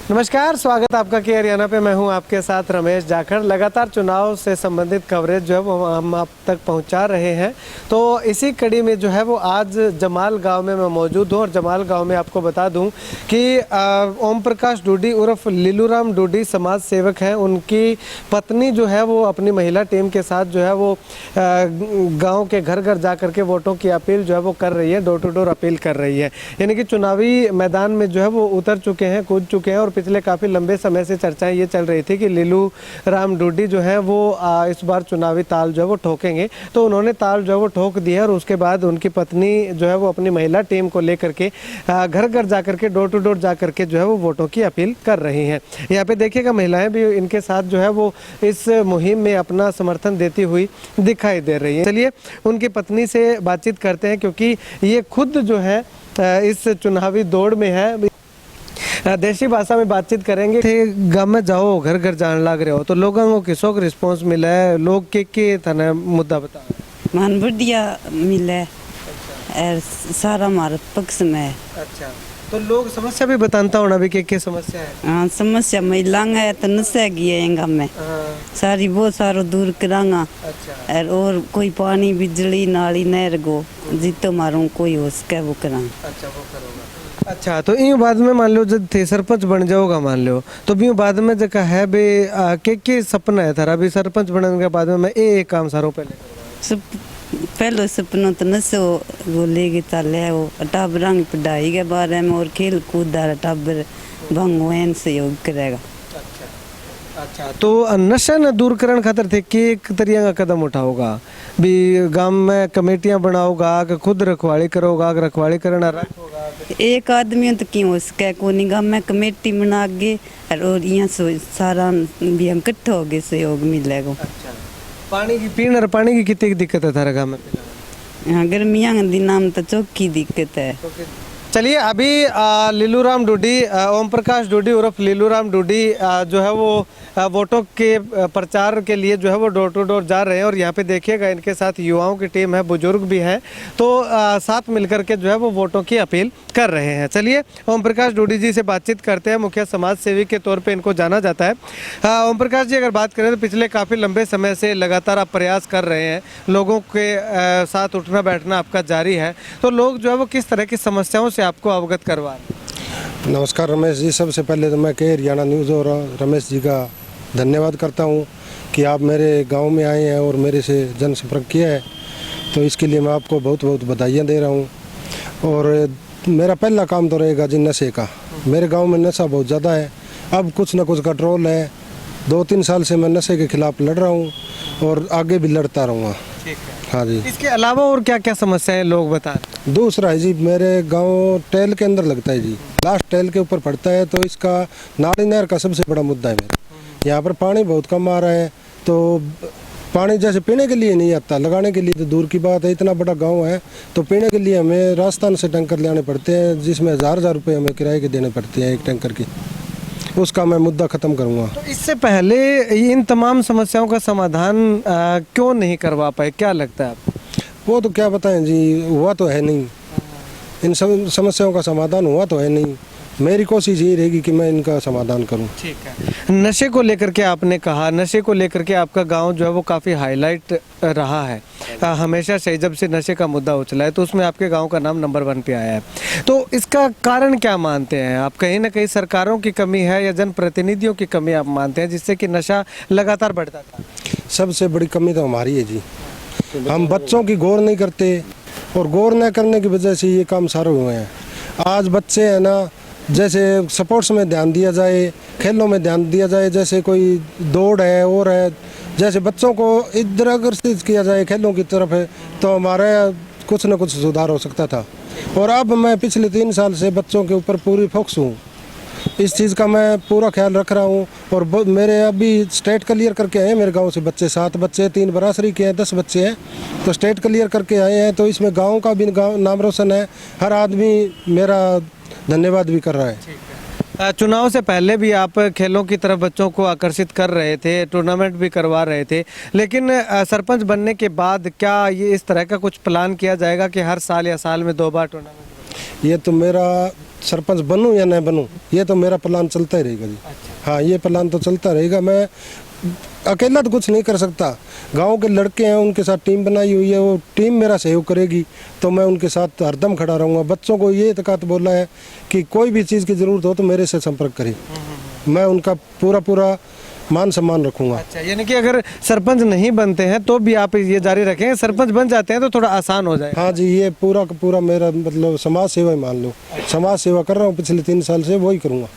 नमस्कार, स्वागत आपका के हरियाणा पे। मैं हूं आपके साथ रमेश जाखड़। लगातार चुनाव से संबंधित कवरेज जो है वो हम आप तक पहुंचा रहे हैं। तो इसी कड़ी में जो है वो आज जमाल गांव में मैं मौजूद हूं और जमाल गांव में आपको बता दूं कि ओम प्रकाश डूडी उर्फ लीलूराम डूडी समाज सेवक हैं। उनकी पत्नी जो है वो अपनी महिला टीम के साथ जो है वो गाँव के घर घर जा करके वोटों की अपील जो है वो कर रही है, डोर टू डोर अपील कर रही है। यानी कि चुनावी मैदान में जो है वो उतर चुके हैं, कूद चुके हैं। और पिछले काफ़ी लंबे समय से चर्चाएं ये चल रही थी कि लीलू राम डूडी जो है वो इस बार चुनावी ताल जो है वो ठोकेंगे। तो उन्होंने ताल जो है वो ठोक दी है और उसके बाद उनकी पत्नी जो है वो अपनी महिला टीम को लेकर के घर घर जा करके, डोर टू डोर जा करके जो है वो वोटों की अपील कर रही हैं। यहाँ पे देखिएगा महिलाएं भी इनके साथ जो है वो इस मुहिम में अपना समर्थन देती हुई दिखाई दे रही हैं। चलिए उनकी पत्नी से बातचीत करते हैं, क्योंकि ये खुद जो है इस चुनावी दौड़ में है। देसी भाषा में बातचीत करेंगे। गाँव में जाओ, घर घर जान लग रहे हो, तो लोगों को किसों को रिस्पांस मिला है? लोग के थाने मुद्दा बता मान बढ़िया मिले। और सारा हमारे पक्ष में है। अच्छा, तो लोग समस्या भी बताता होना भी के समस्या है? हाँ, समस्या महिला है तो नशा की है गाँव में। सारी बहुत सारो दूर करांगा। अच्छा। और कोई पानी बिजली नाली नहर गो जितो मारू कोई हो सके वो करा। अच्छा, वो करोगा। अच्छा, तो इन बाद में मान लो जब थे सरपंच बन जाओगा मान लो, तो भी बाद में जगह है बे के सपना है थारा भी सरपंच बनने के बाद में मैं ये काम सारों पहले सपनों तो नशो वो लेके चले वो टाबरा की पढ़ाई के बारे में और खेल कूद टाबर भंग सहयोग करेगा। अच्छा, तो नशा न दूर करने खातर थे कि एक तरीका का कदम उठाओगा भी? गांव में कमेटियां बनाओगा कि खुद रखवाली करोगा? रखवाली करना रखोगा एक आदमी तो क्यों हो सके कोनी गांव में कमेटी बना के और यहाँ सारा भी हम इकट्ठा हो गए सहयोग मिलेगा। अच्छा, पानी की पीने और पानी की कितनी दिक्कत है थारा गांव में? हाँ, गर्मियाँ के दिनों में तो चौकी दिक्कत है। चलिए अभी लीलूराम डूडी, ओम प्रकाश डूडी उर्फ लीलूराम डूडी जो है वो वोटों के प्रचार के लिए जो है वो डोर टू डोर जा रहे हैं। और यहाँ पे देखिएगा इनके साथ युवाओं की टीम है, बुजुर्ग भी हैं, तो साथ मिलकर के जो है वो वोटों की अपील कर रहे हैं। चलिए ओम प्रकाश डूडी जी से बातचीत करते हैं। मुखिया समाज सेवी के तौर पे इनको जाना जाता है। ओम प्रकाश जी, अगर बात करें तो पिछले काफ़ी लंबे समय से लगातार आप प्रयास कर रहे हैं, लोगों के साथ उठना बैठना आपका जारी है, तो लोग जो है वो किस तरह की समस्याओं से आपको अवगत करवा रहे हैं? नमस्कार रमेश जी, सबसे पहले तो मैं के हरियाणा न्यूज़ और रमेश जी का धन्यवाद करता हूं कि आप मेरे गांव में आए हैं और मेरे से जनसंपर्क किया है, तो इसके लिए मैं आपको बहुत बहुत बधाइयाँ दे रहा हूं। और मेरा पहला काम तो रहेगा जी नशे का। मेरे गांव में नशा बहुत ज़्यादा है, अब कुछ ना कुछ कंट्रोल है। 2-3 साल से मैं नशे के खिलाफ लड़ रहा हूं और आगे भी लड़ता रहूँगा। हाँ जी। इसके अलावा और क्या क्या समस्याएं लोग बता रहे हैं? दूसरा है जी, मेरे गांव टेल के अंदर लगता है जी, लास्ट टेल के ऊपर पड़ता है, तो इसका नाली नहर का सबसे बड़ा मुद्दा है मेरा। यहाँ पर पानी बहुत कम आ रहा है, तो पानी जैसे पीने के लिए नहीं आता, लगाने के लिए तो दूर की बात है। इतना बड़ा गांव है तो पीने के लिए हमें राजस्थान से टैंकर लाने पड़ते हैं, जिसमें हज़ार रुपये हमें किराए के देने पड़ते हैं एक टैंकर की। उसका मैं मुद्दा ख़त्म करूँगा। तो इससे पहले इन तमाम समस्याओं का समाधान क्यों नहीं करवा पाए, क्या लगता है आपको? वो तो क्या बताएं जी, हुआ तो है नहीं, इन सब समस्याओं का समाधान हुआ तो है नहीं। मेरी कोशिश यही रहेगी कि मैं इनका समाधान करूं। ठीक है। नशे को लेकर के आपने कहा, नशे को लेकर के आपका गांव जो है वो काफ़ी हाईलाइट रहा है हमेशा से। जब से नशे का मुद्दा उछला है तो उसमें आपके गांव का नाम नंबर 1 पे आया है। तो इसका कारण क्या मानते हैं आप? कहीं ना कहीं सरकारों की कमी है या जनप्रतिनिधियों की कमी आप मानते हैं, जिससे कि नशा लगातार बढ़ता था? सबसे बड़ी कमी तो हमारी है जी, हम बच्चों की गौर नहीं करते और गौर न करने की वजह से ये काम सारे हुए हैं। आज बच्चे हैं ना, जैसे स्पोर्ट्स में ध्यान दिया जाए, खेलों में ध्यान दिया जाए, जैसे कोई दौड़ है और है, जैसे बच्चों को इधर आकर्षित किया जाए खेलों की तरफ है, तो हमारा कुछ न कुछ सुधार हो सकता था। और अब मैं पिछले 3 साल से बच्चों के ऊपर पूरी फोकस हूँ, इस चीज़ का मैं पूरा ख्याल रख रहा हूँ। और मेरे अभी स्टेट क्लियर करके आए हैं मेरे गांव से बच्चे, 7 बच्चे, 3 बरासरी के हैं, 10 बच्चे हैं, तो स्टेट क्लियर करके आए हैं। तो इसमें गांव का भी नाम रोशन है, हर आदमी मेरा धन्यवाद भी कर रहा है। चुनाव से पहले भी आप खेलों की तरफ बच्चों को आकर्षित कर रहे थे, टूर्नामेंट भी करवा रहे थे, लेकिन सरपंच बनने के बाद क्या ये इस तरह का कुछ प्लान किया जाएगा कि हर साल या साल में 2 बार टूर्नामेंट? ये तो मेरा सरपंच बनूं या न बनूं, ये तो मेरा प्लान चलता ही रहेगा जी। हाँ, ये प्लान तो चलता रहेगा। मैं अकेला तो कुछ नहीं कर सकता, गांव के लड़के हैं, उनके साथ टीम बनाई हुई है, वो टीम मेरा सहयोग करेगी तो मैं उनके साथ हरदम खड़ा रहूँगा। बच्चों को ये तक बोला है कि कोई भी चीज़ की ज़रूरत हो तो मेरे से संपर्क करें, मैं उनका पूरा मान सम्मान रखूँगा। अच्छा, यानी कि अगर सरपंच नहीं बनते हैं तो भी आप ये जारी रखेंगे, सरपंच बन जाते हैं तो थोड़ा आसान हो जाए। हाँ जी, ये पूरा का पूरा मेरा मतलब समाज सेवा ही मान लो, समाज सेवा कर रहा हूँ पिछले 3 साल से, वही करूँगा।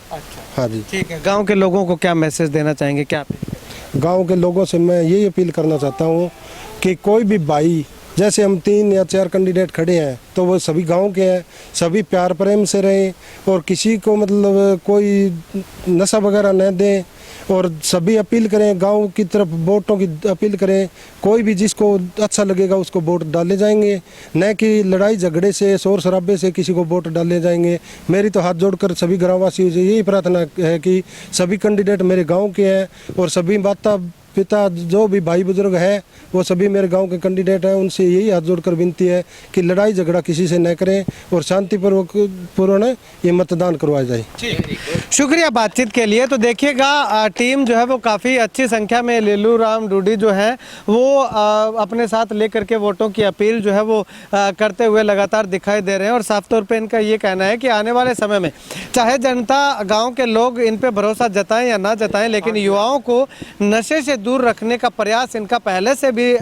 हाँ जी, ठीक है। गाँव के लोगों को क्या मैसेज देना चाहेंगे, क्या गांव के लोगों से मैं यही अपील करना चाहता हूँ कि कोई भी भाई, जैसे हम 3 या 4 कैंडिडेट खड़े हैं तो वो सभी गांव के हैं, सभी प्यार प्रेम से रहें और किसी को मतलब कोई नशा वगैरह न दें और सभी अपील करें, गांव की तरफ वोटों की अपील करें। कोई भी जिसको अच्छा लगेगा उसको वोट डाले जाएंगे, न कि लड़ाई झगड़े से शोर शराबे से किसी को वोट डाले जाएंगे। मेरी तो हाथ जोड़कर सभी ग्रामवासियों से यही प्रार्थना है कि सभी कैंडिडेट मेरे गांव के हैं और सभी माता पिता जो भी भाई बुजुर्ग है वो सभी मेरे गांव के कैंडिडेट हैं। उनसे यही हाथ जोड़कर विनती है कि लड़ाई झगड़ा किसी से न करें और शांतिपूर्ण ये मतदान करवाया जाए। शुक्रिया बातचीत के लिए। तो देखिएगा, टीम जो है वो काफ़ी अच्छी संख्या में लीलू राम डूडी जो है वो अपने साथ लेकर के वोटों की अपील जो है वो करते हुए लगातार दिखाई दे रहे हैं और साफ तौर पे इनका ये कहना है कि आने वाले समय में चाहे जनता, गांव के लोग इन पे भरोसा जताएं या ना जताएं, लेकिन युवाओं को नशे से दूर रखने का प्रयास इनका पहले से भी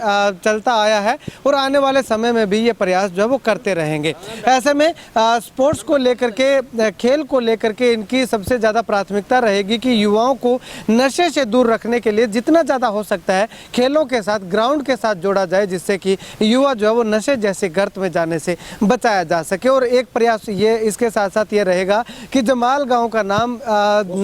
चलता आया है और आने वाले समय में भी ये प्रयास जो है वो करते रहेंगे। ऐसे में स्पोर्ट्स को लेकर के, खेल को लेकर के इनकी सबसे ज़्यादा प्राथमिकता रहेगी कि युवाओं को नशे से दूर रखने के लिए जितना ज़्यादा हो सकता है खेलों के साथ, ग्राउंड के साथ जोड़ा जाए, जिससे कि युवा जो है वो नशे जैसे गर्त में जाने से बचाया जा सके। और एक प्रयास ये इसके साथ साथ ये रहेगा कि जमाल गाँव का नाम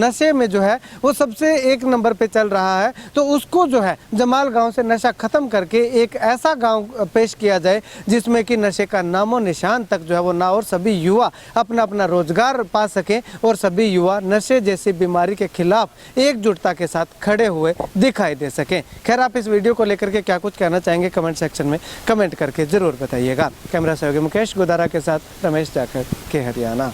नशे में जो है वो सबसे 1 नंबर पे चल रहा है, तो उसको जो है जमाल गांव से नशा खत्म करके एक ऐसा गांव पेश किया जाए जिसमें कि नशे का नामो निशान तक जो है वो ना, और सभी युवा अपना अपना रोजगार पा सकें और सभी युवा नशे जैसी बीमारी के खिलाफ एकजुटता के साथ खड़े हुए दिखाई दे सकें। खैर, आप इस वीडियो को लेकर के क्या कुछ कहना चाहेंगे कमेंट सेक्शन में कमेंट करके जरूर बताइएगा। कैमरा सहयोगी मुकेश गुदारा के साथ रमेश जाखड़ के हरियाणा।